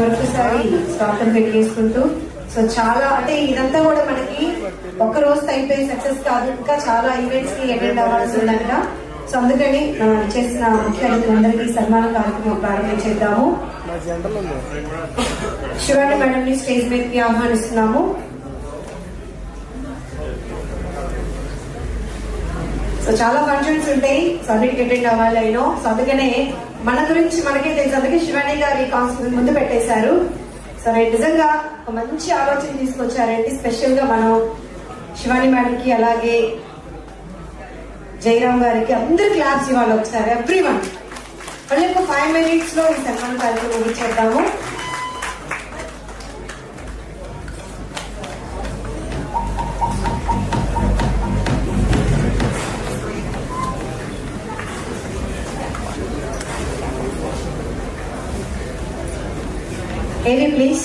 మరొకసారి స్వాగతం తెలియజేసుకుంటూ, సో చాలా అంటే ఇదంతా కూడా మనకి ఒక్క రోజు అయిపోయి సక్సెస్ కాదు, ఇంకా చాలా ఈవెంట్స్ కి అటెండ్ అవ్వాల్సి ఉందంట. సో అందుకని చేసిన ముఖ్య అతిథులందరికీ సన్మాన కార్యక్రమం ప్రారంభించేద్దాము. శివాని మేడం ని స్టేజ్ మీదకి ఆహ్వానిస్తున్నాము. సో చాలా ఫంక్షన్స్ ఉంటాయి, సో అన్నిటికి అటెండ్ అవ్వాలి అయినో. సో అందుకనే మన గురించి మనకే తెలుసు, అందుకే శివాని గారి కాన్సెప్ట్ ముందు పెట్టేశారు. సో నిజంగా ఒక మంచి ఆలోచన తీసుకొచ్చారండి. స్పెషల్ గా మనం శివాని మేడం కి అలాగే జయరామ్ గారికి అందరు క్లాప్స్ ఇవ్వాలి ఒకసారి, ఎవ్రీ వన్. మళ్ళీ ఒక 5 minutes లో ఈ సన్మాన కార్యక్రమం ముగించేద్దాము. ఏవి ప్లీజ్.